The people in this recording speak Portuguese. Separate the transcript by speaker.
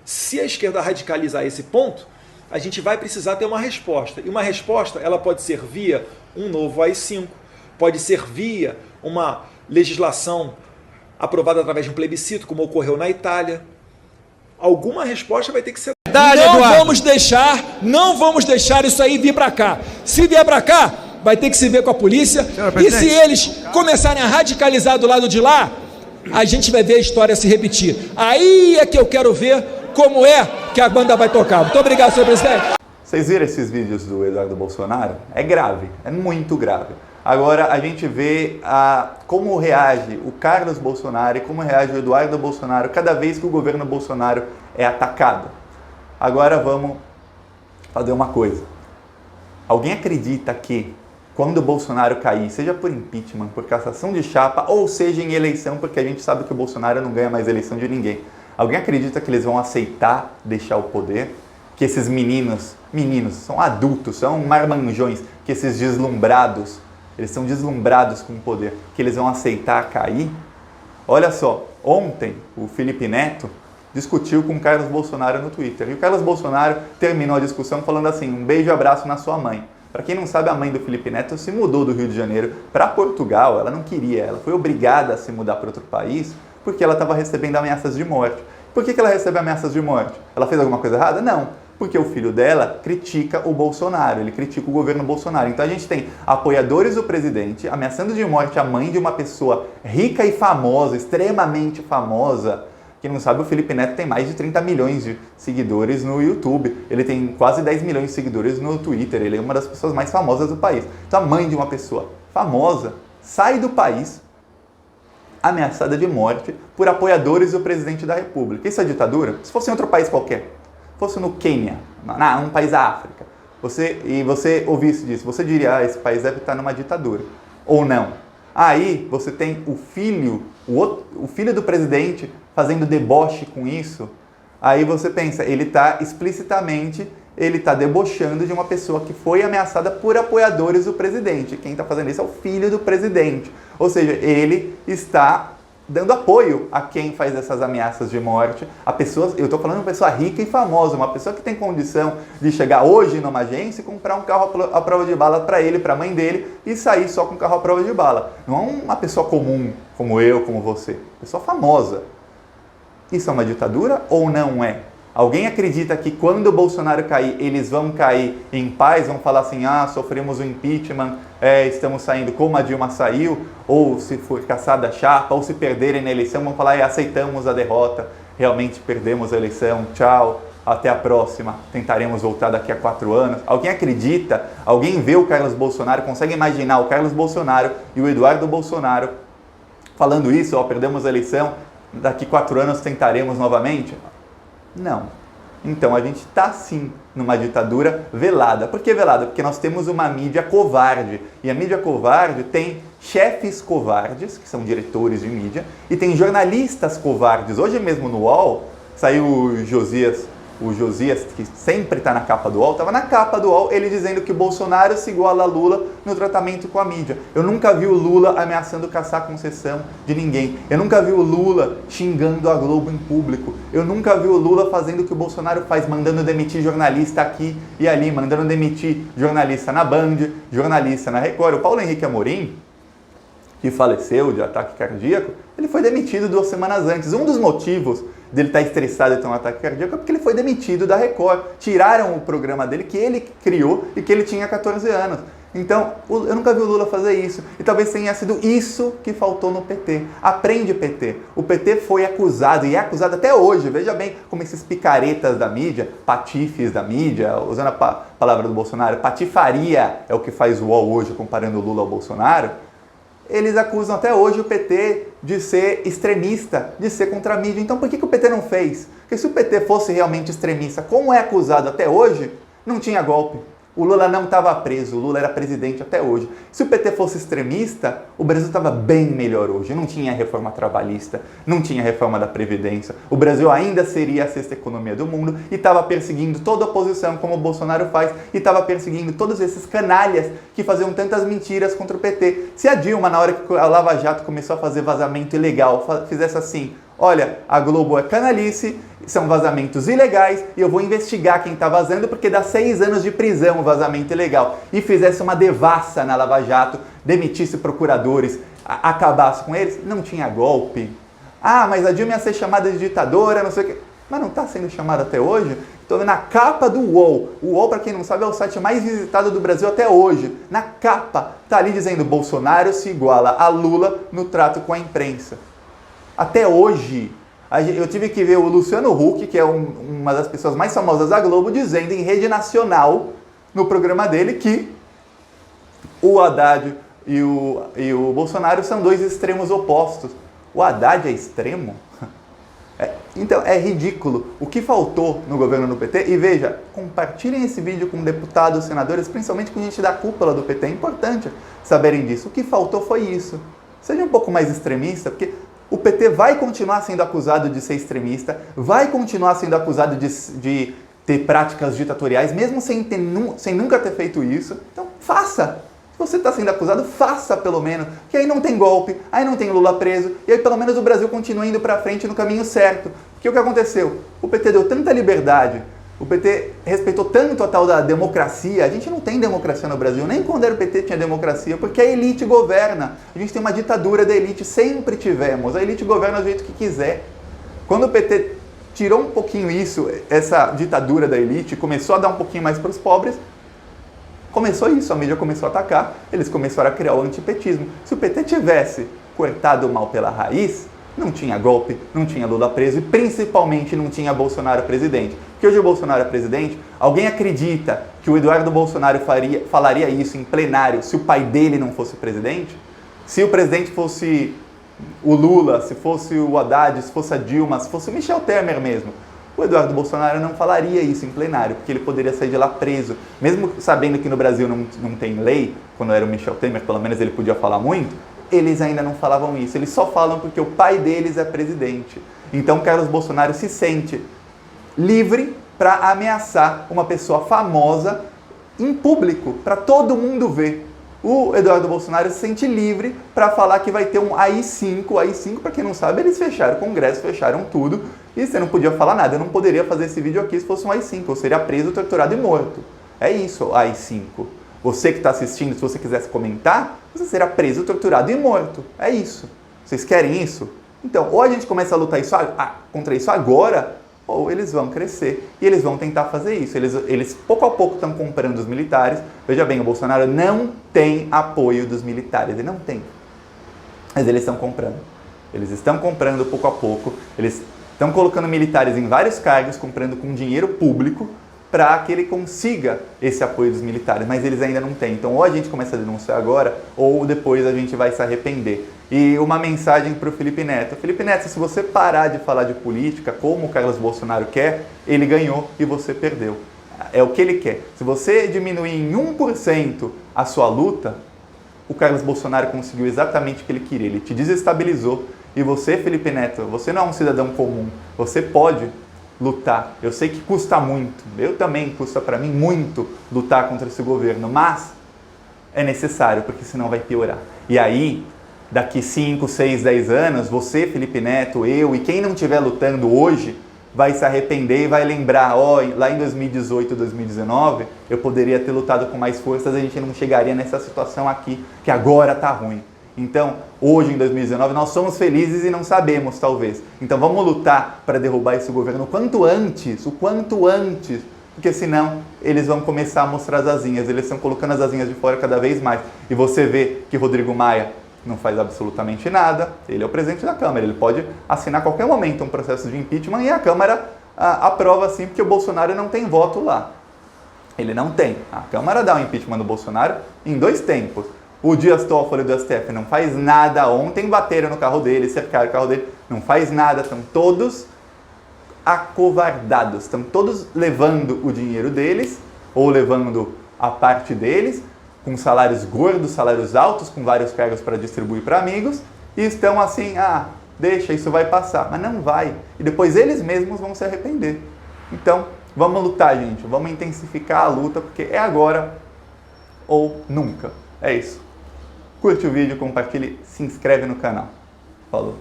Speaker 1: Se a esquerda radicalizar esse ponto, a gente vai precisar ter uma resposta. E uma resposta ela pode ser via um novo AI-5, pode ser via uma legislação aprovada através de um plebiscito, como ocorreu na Itália. Alguma resposta vai ter que ser.
Speaker 2: Não vamos deixar isso aí vir para cá. Se vier para cá, vai ter que se ver com a polícia. E se eles começarem a radicalizar do lado de lá, a gente vai ver a história se repetir. Aí é que eu quero ver como é que a banda vai tocar. Muito obrigado, senhor presidente.
Speaker 3: Vocês viram esses vídeos do Eduardo Bolsonaro? É grave, é muito grave. Agora a gente vê como reage o Carlos Bolsonaro e como reage o Eduardo Bolsonaro cada vez que o governo Bolsonaro é atacado. Agora vamos fazer uma coisa. Alguém acredita que quando o Bolsonaro cair, seja por impeachment, por cassação de chapa, ou seja em eleição, porque a gente sabe que o Bolsonaro não ganha mais eleição de ninguém, alguém acredita que eles vão aceitar deixar o poder? Que esses meninos são adultos, são marmanjões, que esses deslumbrados, eles são deslumbrados com o poder, que eles vão aceitar cair? Olha só, ontem o Felipe Neto discutiu com o Carlos Bolsonaro no Twitter. E o Carlos Bolsonaro terminou a discussão falando assim: um beijo e abraço na sua mãe. Para quem não sabe, a mãe do Felipe Neto se mudou do Rio de Janeiro para Portugal. Ela não queria, ela foi obrigada a se mudar para outro país porque ela estava recebendo ameaças de morte. Por que ela recebe ameaças de morte? Ela fez alguma coisa errada? Não. Porque o filho dela critica o Bolsonaro, ele critica o governo Bolsonaro. Então a gente tem apoiadores do presidente ameaçando de morte a mãe de uma pessoa rica e famosa, extremamente famosa. Quem não sabe, o Felipe Neto tem mais de 30 milhões de seguidores no YouTube. Ele tem quase 10 milhões de seguidores no Twitter. Ele é uma das pessoas mais famosas do país. Então a mãe de uma pessoa famosa sai do país ameaçada de morte por apoiadores do presidente da República. Isso é ditadura? Se fosse em outro país qualquer, fosse no Quênia, um país da África, você ouvisse disso, você diria: esse país deve estar numa ditadura. Ou não. Aí você tem o filho do presidente fazendo deboche com isso. Aí você pensa, ele está explicitamente, ele está debochando de uma pessoa que foi ameaçada por apoiadores do presidente. Quem está fazendo isso é o filho do presidente. Ou seja, ele está dando apoio a quem faz essas ameaças de morte, a pessoas, eu estou falando de uma pessoa rica e famosa, uma pessoa que tem condição de chegar hoje numa agência e comprar um carro à prova de bala para ele, para a mãe dele, e sair só com o carro à prova de bala. Não é uma pessoa comum, como eu, como você, pessoa famosa. Isso é uma ditadura ou não é? Alguém acredita que quando o Bolsonaro cair, eles vão cair em paz, vão falar assim: sofremos o impeachment, estamos saindo como a Dilma saiu, ou se for caçada a chapa, ou se perderem na eleição, vão falar: aceitamos a derrota, realmente perdemos a eleição, tchau, até a próxima, tentaremos voltar daqui a 4 anos. Alguém acredita? Alguém vê o Carlos Bolsonaro, consegue imaginar o Carlos Bolsonaro e o Eduardo Bolsonaro falando isso: perdemos a eleição, daqui 4 anos tentaremos novamente? Não. Então a gente está sim numa ditadura velada. Por que velada? Porque nós temos uma mídia covarde. E a mídia covarde tem chefes covardes, que são diretores de mídia, e tem jornalistas covardes. Hoje mesmo no UOL saiu o Josias, que sempre está na capa do UOL, estava na capa do UOL ele dizendo que o Bolsonaro se iguala a Lula no tratamento com a mídia. Eu nunca vi o Lula ameaçando caçar a concessão de ninguém. Eu nunca vi o Lula xingando a Globo em público. Eu nunca vi o Lula fazendo o que o Bolsonaro faz, mandando demitir jornalista aqui e ali, mandando demitir jornalista na Band, jornalista na Record. O Paulo Henrique Amorim, que faleceu de ataque cardíaco, ele foi demitido 2 semanas antes. Um dos motivos dele estar estressado e ter um ataque cardíaco é porque ele foi demitido da Record. Tiraram o programa dele que ele criou e que ele tinha 14 anos. Então, eu nunca vi o Lula fazer isso. E talvez tenha sido isso que faltou no PT. Aprende, PT. O PT foi acusado, e é acusado até hoje. Veja bem como esses picaretas da mídia, patifes da mídia, usando a palavra do Bolsonaro, patifaria é o que faz o UOL hoje, comparando o Lula ao Bolsonaro. Eles acusam até hoje o PT de ser extremista, de ser contra a mídia. Então por que o PT não fez? Porque se o PT fosse realmente extremista, como é acusado até hoje, não tinha golpe. O Lula não estava preso, o Lula era presidente até hoje. Se o PT fosse extremista, o Brasil estava bem melhor hoje. Não tinha reforma trabalhista, não tinha reforma da Previdência. O Brasil ainda seria a 6ª economia do mundo e estava perseguindo toda a oposição, como o Bolsonaro faz, e estava perseguindo todos esses canalhas que faziam tantas mentiras contra o PT. Se a Dilma, na hora que a Lava Jato começou a fazer vazamento ilegal, fizesse assim: olha, a Globo é canalice, são vazamentos ilegais e eu vou investigar quem está vazando porque dá 6 anos de prisão o vazamento ilegal. E fizesse uma devassa na Lava Jato, demitisse procuradores, acabasse com eles, não tinha golpe. Ah, mas a Dilma ia ser chamada de ditadora, não sei o quê. Mas não está sendo chamada até hoje? Estou vendo na capa do UOL. O UOL, para quem não sabe, é o site mais visitado do Brasil até hoje. Na capa, está ali dizendo Bolsonaro se iguala a Lula no trato com a imprensa. Até hoje, eu tive que ver o Luciano Huck, que é uma das pessoas mais famosas da Globo, dizendo em rede nacional, no programa dele, que o Haddad e o Bolsonaro são 2 extremos opostos. O Haddad é extremo? Então, é ridículo. O que faltou no governo do PT, e veja, compartilhem esse vídeo com deputados, senadores, principalmente com gente da cúpula do PT, é importante saberem disso. O que faltou foi isso. Seja um pouco mais extremista, porque o PT vai continuar sendo acusado de ser extremista, vai continuar sendo acusado de ter práticas ditatoriais, mesmo sem nunca ter feito isso. Então, faça! Se você está sendo acusado, faça pelo menos, que aí não tem golpe, aí não tem Lula preso, e aí pelo menos o Brasil continua indo para frente no caminho certo. Porque o que aconteceu? O PT deu tanta liberdade, o PT respeitou tanto a tal da democracia. A gente não tem democracia no Brasil, nem quando era o PT tinha democracia, porque a elite governa. A gente tem uma ditadura da elite, sempre tivemos. A elite governa do jeito que quiser. Quando o PT tirou um pouquinho isso, essa ditadura da elite, começou a dar um pouquinho mais para os pobres, começou isso, a mídia começou a atacar, eles começaram a criar o antipetismo. Se o PT tivesse cortado o mal pela raiz, não tinha golpe, não tinha Lula preso e principalmente não tinha Bolsonaro presidente. Porque hoje o Bolsonaro é presidente, alguém acredita que o Eduardo Bolsonaro falaria isso em plenário se o pai dele não fosse presidente? Se o presidente fosse o Lula, se fosse o Haddad, se fosse a Dilma, se fosse o Michel Temer mesmo, o Eduardo Bolsonaro não falaria isso em plenário, porque ele poderia sair de lá preso. Mesmo sabendo que no Brasil não tem lei, quando era o Michel Temer, pelo menos ele podia falar muito, eles ainda não falavam isso. Eles só falam porque o pai deles é presidente. Então Carlos Bolsonaro se sente livre para ameaçar uma pessoa famosa em público, para todo mundo ver. O Eduardo Bolsonaro se sente livre para falar que vai ter um AI-5. AI-5, para quem não sabe, eles fecharam o Congresso, fecharam tudo, e você não podia falar nada. Eu não poderia fazer esse vídeo aqui se fosse um AI-5. Eu seria preso, torturado e morto. É isso, AI-5. Você que está assistindo, se você quisesse comentar, você será preso, torturado e morto. É isso. Vocês querem isso? Então, ou a gente começa a lutar contra isso agora, ou eles vão crescer e eles vão tentar fazer isso. Eles pouco a pouco estão comprando os militares. Veja bem, o Bolsonaro não tem apoio dos militares, ele não tem. Mas eles estão comprando. Eles estão comprando pouco a pouco, eles estão colocando militares em vários cargos, comprando com dinheiro público para que ele consiga esse apoio dos militares, mas eles ainda não têm. Então, ou a gente começa a denunciar agora, ou depois a gente vai se arrepender. E uma mensagem para o Felipe Neto. Felipe Neto, se você parar de falar de política, como o Carlos Bolsonaro quer, ele ganhou e você perdeu. É o que ele quer. Se você diminuir em 1% a sua luta, o Carlos Bolsonaro conseguiu exatamente o que ele queria. Ele te desestabilizou. E você, Felipe Neto, você não é um cidadão comum. Você pode lutar. Eu sei que custa muito. Eu também custa para mim muito lutar contra esse governo. Mas é necessário, porque senão vai piorar. E aí, daqui 5, 6, 10 anos, você, Felipe Neto, eu e quem não estiver lutando hoje, vai se arrepender e vai lembrar, lá em 2018, 2019, eu poderia ter lutado com mais forças, a gente não chegaria nessa situação aqui, que agora tá ruim. Então, hoje em 2019, nós somos felizes e não sabemos, talvez. Então, vamos lutar para derrubar esse governo o quanto antes, porque senão eles vão começar a mostrar as asinhas, eles estão colocando as asinhas de fora cada vez mais. E você vê que Rodrigo Maia não faz absolutamente nada, ele é o presidente da Câmara, ele pode assinar a qualquer momento um processo de impeachment e a Câmara aprova sim, porque o Bolsonaro não tem voto lá. Ele não tem. A Câmara dá o impeachment do Bolsonaro em 2 tempos. O Dias Toffoli do STF não faz nada, ontem bateram no carro dele, cercaram o carro dele, não faz nada, estão todos acovardados, estão todos levando o dinheiro deles, ou levando a parte deles, com salários gordos, salários altos, com vários cargos para distribuir para amigos, e estão assim, deixa, isso vai passar. Mas não vai. E depois eles mesmos vão se arrepender. Então, vamos lutar, gente. Vamos intensificar a luta, porque é agora ou nunca. É isso. Curte o vídeo, compartilhe, se inscreve no canal. Falou!